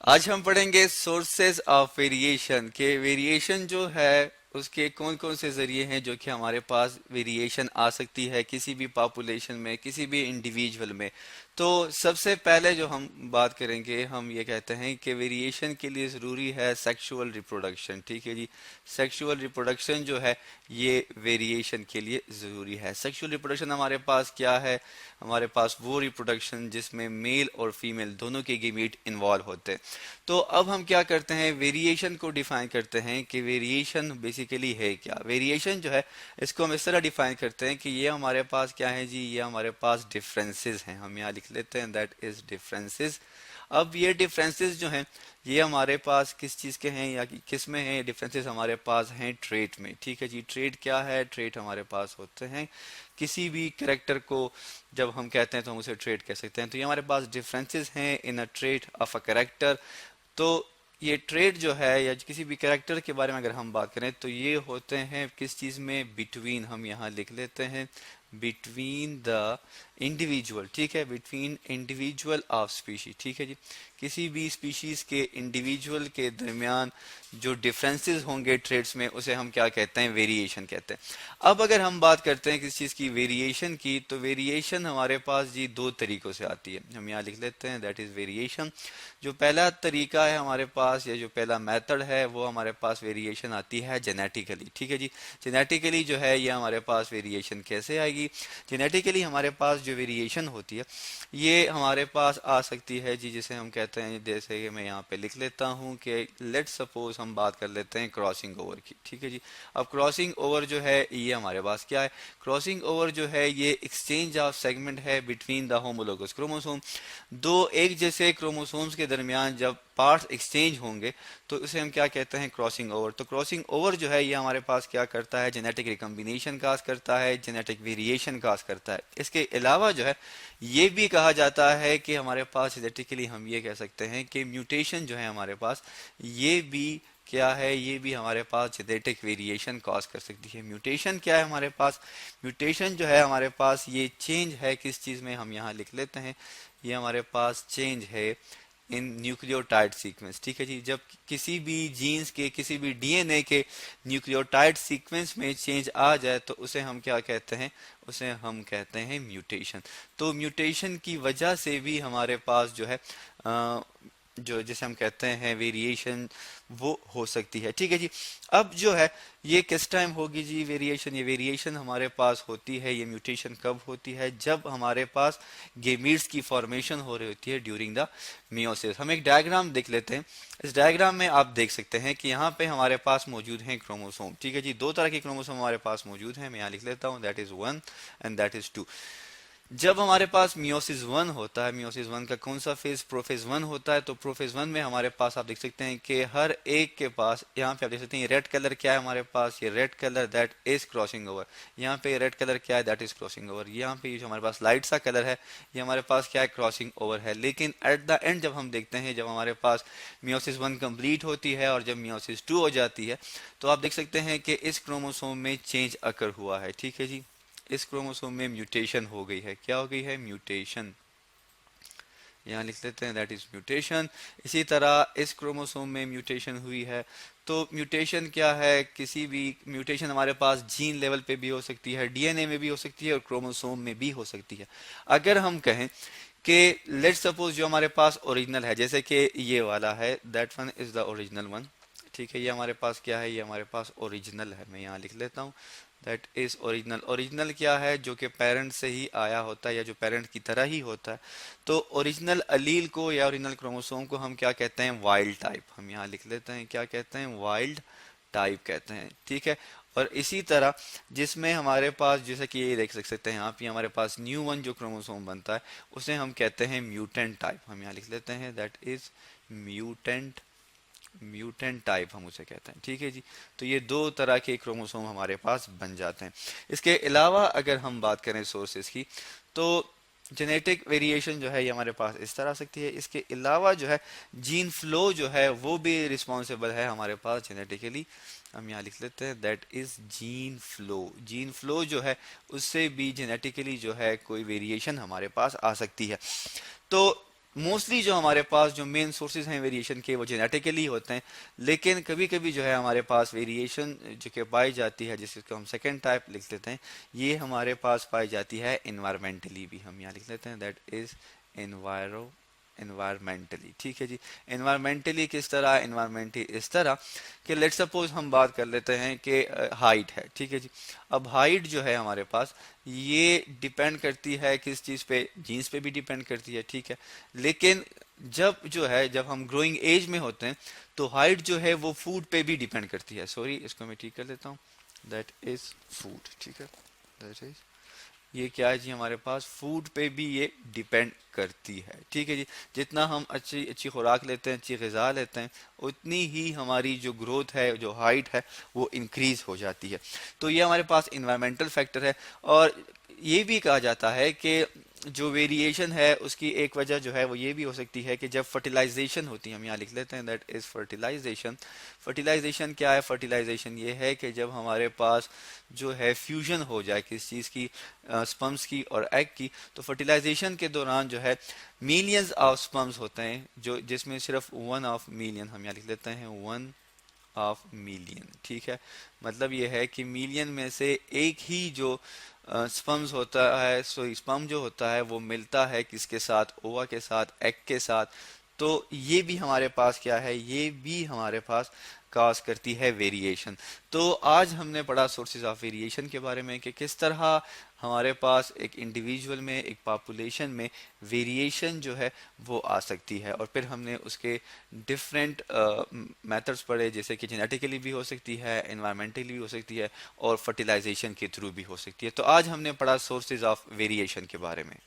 आज हम पढ़ेंगे सोर्सेज ऑफ वेरिएशन के वेरिएशन जो है उसके कौन कौन से जरिए हैं जो कि हमारे पास वेरिएशन आ सकती है किसी भी पॉपुलेशन में किसी भी इंडिविजुअल में। तो सबसे पहले जो हम बात करेंगे हम ये कहते हैं कि वेरिएशन के लिए ज़रूरी है सेक्सुअल रिप्रोडक्शन। ठीक है जी। सेक्सुअल रिप्रोडक्शन जो है ये वेरिएशन के लिए ज़रूरी है। सेक्सुअल रिप्रोडक्शन हमारे पास क्या है? हमारे पास वो रिप्रोडक्शन जिसमें मेल और फीमेल दोनों के गेमीट इन्वॉल्व होते हैं। तो अब हम क्या करते हैं, वेरिएशन को डिफाइन करते हैं कि वेरिएशन बेसिकली है क्या। वेरिएशन जो है इसको हम इस तरह डिफाइन करते हैं कि ये हमारे पास क्या है जी, ये हमारे पास डिफरेंसेस हैं। हम यहाँ लिख लेते हैं दैट इज डिफरेंसेस। अब ये डिफरेंसेस जो हैं ये हमारे पास किस चीज़ के हैं या किस में हैं? डिफरेंसेस हमारे पास हैं ट्रेट में। ठीक है जी। ट्रेट क्या है? ट्रेट हमारे पास होते हैं किसी भी करेक्टर को जब हम कहते हैं तो हम उसे ट्रेट कह सकते हैं। तो ये हमारे पास डिफरेंसेस हैं in a trait of a character. तो ये ट्रेड जो है या किसी भी कैरेक्टर के बारे में अगर हम बात करें तो ये होते हैं किस चीज़ में? बिटवीन। हम यहाँ लिख लेते हैं बिटवीन द इंडिविजुअल। ठीक है, बिटवीन इंडिविजुअल ऑफ स्पीशी। ठीक है जी। किसी भी स्पीशीज के इंडिविजुअल के दरमियान जो डिफरेंसेस होंगे ट्रेड्स में उसे हम क्या कहते हैं? वेरिएशन कहते हैं। अब अगर हम बात करते हैं किसी चीज़ की वेरिएशन की, तो वेरिएशन हमारे पास जी दो तरीकों से आती है। हम यहाँ लिख लेते हैं दैट इज़ वेरिएशन। जो पहला तरीका है हमारे पास या जो पहला मेथड है वो हमारे पास वेरिएशन आती है जेनेटिकली। ठीक है जी। जेनेटिकली जो है ये हमारे पास वेरिएशन कैसे आएगी? जेनेटिकली हमारे पास जो वेरिएशन होती है ये हमारे पास आ सकती है जी, जिसे हम कहते हैं, जैसे कि मैं यहाँ पे लिख लेता हूँ कि लेट सपोज हम बात कर लेते हैं क्रॉसिंग ओवर की। ठीक है जी। अब क्रॉसिंग ओवर जो है ये हमारे पास क्या है? क्रॉसिंग ओवर जो है ये एक्सचेंज ऑफ सेगमेंट है बिटवीन द होमोलोगस क्रोमोसोम। दो एक जैसे क्रोमोसोम्स के दरमियान जब पार्ट्स एक्सचेंज होंगे तो उसे हम क्या कहते हैं? Crossing over. तो क्रॉसिंग ओवर जो है ये हमारे पास क्या करता है? जेनेटिक रिकम्बिनेशन काज करता है, जेनेटिक वेरिएशन काज करता है। इसके अलावा जो है ये भी कहा जाता है कि हमारे पास जेनेटिकली हम ये कह सकते हैं कि म्यूटेशन जो है हमारे पास ये भी क्या है? ये भी हमारे पास जेनेटिक वेरिएशन कॉज कर सकती है। म्यूटेशन क्या है हमारे पास? म्यूटेशन जो है हमारे पास ये चेंज है किस चीज़ में? हम यहाँ लिख लेते हैं ये हमारे पास चेंज है इन न्यूक्लियोटाइड सीक्वेंस। ठीक है जी। जब किसी भी जीन्स के किसी भी डीएनए के न्यूक्लियोटाइड सीक्वेंस में चेंज आ जाए तो उसे हम क्या कहते हैं? उसे हम कहते हैं म्यूटेशन। तो म्यूटेशन की वजह से भी हमारे पास जो है जो जिसे हम कहते हैं वेरिएशन वो हो सकती है। ठीक है जी। अब जो है ये किस टाइम होगी जी वेरिएशन? ये वेरिएशन हमारे पास होती है, ये म्यूटेशन कब होती है? जब हमारे पास गेमीट्स की फॉर्मेशन हो रही होती है ड्यूरिंग द मियोसिस। हम एक डायग्राम देख लेते हैं। इस डायग्राम में आप देख सकते हैं कि यहाँ पे हमारे पास मौजूद हैं क्रोमोसोम। ठीक है जी। दो तरह के क्रोमोसोम हमारे पास मौजूद हैं। मैं यहाँ लिख लेता हूँ that is 1 and that is 2। जब हमारे पास मियोसिस वन होता है, मियोसिस वन का कौन सा फेज? प्रोफेज वन होता है। तो प्रोफेज वन में हमारे पास आप देख सकते हैं कि हर एक के पास, यहाँ पे आप देख सकते हैं ये रेड कलर क्या है हमारे पास? ये red colour that is crossing over. यहाँ पे रेड कलर क्या है? That is crossing over. यहाँ पे जो हमारे पास लाइट सा कलर है ये हमारे पास क्या है? क्रॉसिंग ओवर है। लेकिन एट द एंड जब हम देखते हैं, जब हमारे पास मियोसिस वन कंप्लीट होती है और जब मियोसिस टू हो जाती है तो आप देख सकते हैं कि इस क्रोमोसोम में चेंज अकर हुआ है। ठीक है जी। इस क्रोमोसोम में म्यूटेशन हो गई है। क्या हो गई है? म्यूटेशन। यहाँ लिख लेते हैं दैट इज म्यूटेशन। इसी तरह इस क्रोमोसोम में म्यूटेशन हुई है। तो म्यूटेशन क्या है? किसी भी म्यूटेशन हमारे पास जीन लेवल पे भी हो सकती है, डीएनए में भी हो सकती है और क्रोमोसोम में भी हो सकती है। अगर हम कहें कि लेट्स सपोज जो हमारे पास ओरिजिनल है, जैसे कि ये वाला है, that one is the original one. ठीक है, ये हमारे पास क्या है? ये हमारे पास ओरिजिनल है। मैं यहाँ लिख लेता हूँ दैट इज ओरिजिनल। ओरिजिनल क्या है? जो कि पेरेंट से ही आया होता है या जो पेरेंट की तरह ही होता है। तो ओरिजिनल अलील को या ओरिजिनल क्रोमोसोम को हम क्या कहते हैं? Wild type. हम यहाँ लिख लेते हैं क्या कहते हैं? वाइल्ड टाइप कहते हैं। ठीक है। और इसी तरह जिसमें हमारे पास, जैसे कि ये देख सकते हैं यहाँ पे हमारे पास न्यू वन जो क्रोमोसोम बनता है उसे हम कहते हैं म्यूटेंट टाइप। हम यहाँ लिख लेते हैं that is mutant. Mutant type हम उसे कहते हैं। ठीक है जी। तो ये दो तरह के क्रोमोसोम हमारे पास बन जाते हैं। इसके अलावा अगर हम बात करें सोर्सेज की, तो जेनेटिक वेरिएशन जो है ये हमारे पास इस तरह आ सकती है। इसके अलावा जो है जीन फ्लो जो है वो भी रिस्पॉन्सिबल है हमारे पास जेनेटिकली। हम यहाँ लिख लेते हैं that is gene flow. Gene flow जो है उससे भी जेनेटिकली जो है कोई वेरिएशन हमारे पास आ सकती है। तो मोस्टली जो हमारे पास जो मेन सोर्सेज हैं वेरिएशन के वो जेनेटिकली होते हैं, लेकिन कभी कभी जो है हमारे पास वेरिएशन जो कि पाई जाती है, जिसको हम सेकेंड टाइप लिख लेते हैं, ये हमारे पास पाई जाती है इन्वायरमेंटली भी। हम यहाँ लिख लेते हैं दैट इज एनवायरमेंटली। ठीक है जी। एनवायरमेंटली किस तरह? एनवायरमेंटली इस तरह कि लेट सपोज हम बात कर लेते हैं कि हाइट है। ठीक है जी। अब हाइट जो है हमारे पास ये डिपेंड करती है किस चीज़ पे? जीन्स पे भी डिपेंड करती है। ठीक है। लेकिन जब जो है जब हम ग्रोइंग एज में होते हैं तो हाइट जो है वो फूड पे भी डिपेंड करती है। सॉरी, इसको मैं ठीक कर लेता हूँ। That is food. ठीक है। दैट इज, ये क्या है जी? हमारे पास फूड पे भी ये डिपेंड करती है। ठीक है जी। जितना हम अच्छी अच्छी खुराक लेते हैं, अच्छी ग़िज़ा लेते हैं, उतनी ही हमारी जो ग्रोथ है, जो हाइट है, वो इंक्रीज हो जाती है। तो ये हमारे पास इन्वायरमेंटल फैक्टर है। और ये भी कहा जाता है कि जो वेरिएशन है उसकी एक वजह जो है वो ये भी हो सकती है कि जब फर्टिलाइजेशन होती है, हम यहाँ लिख लेते हैं दैट इज फर्टिलाइजेशन। फर्टिलाइजेशन क्या है? फर्टिलाइजेशन ये है कि जब हमारे पास जो है फ्यूजन हो जाए किस चीज़ की, स्पर्म्स की और एग की, तो फर्टिलाइजेशन के दौरान जो है मिलियंस ऑफ स्पर्म्स होते हैं, जो जिसमें सिर्फ 1 ऑफ मिलियन, हम यहाँ लिख लेते हैं 1 ऑफ मिलियन। ठीक है। मतलब ये है कि मिलियन में से एक ही जो स्पर्म्स होता है, सो स्पर्म जो होता है वो मिलता है किसके साथ? ओवा के साथ, एग के साथ। तो ये भी हमारे पास क्या है? ये भी हमारे पास काज करती है वेरिएशन। तो आज हमने पढ़ा सोर्सेज ऑफ वेरिएशन के बारे में कि किस तरह हमारे पास एक इंडिविजुअल में, एक पॉपुलेशन में वेरिएशन जो है वो आ सकती है। और फिर हमने उसके डिफरेंट मेथड्स पढ़े, जैसे कि जेनेटिकली भी हो सकती है, एनवायरमेंटली भी हो सकती है, और फर्टिलाइजेशन के थ्रू भी हो सकती है। तो आज हमने पढ़ा सोर्सेज ऑफ वेरिएशन के बारे में।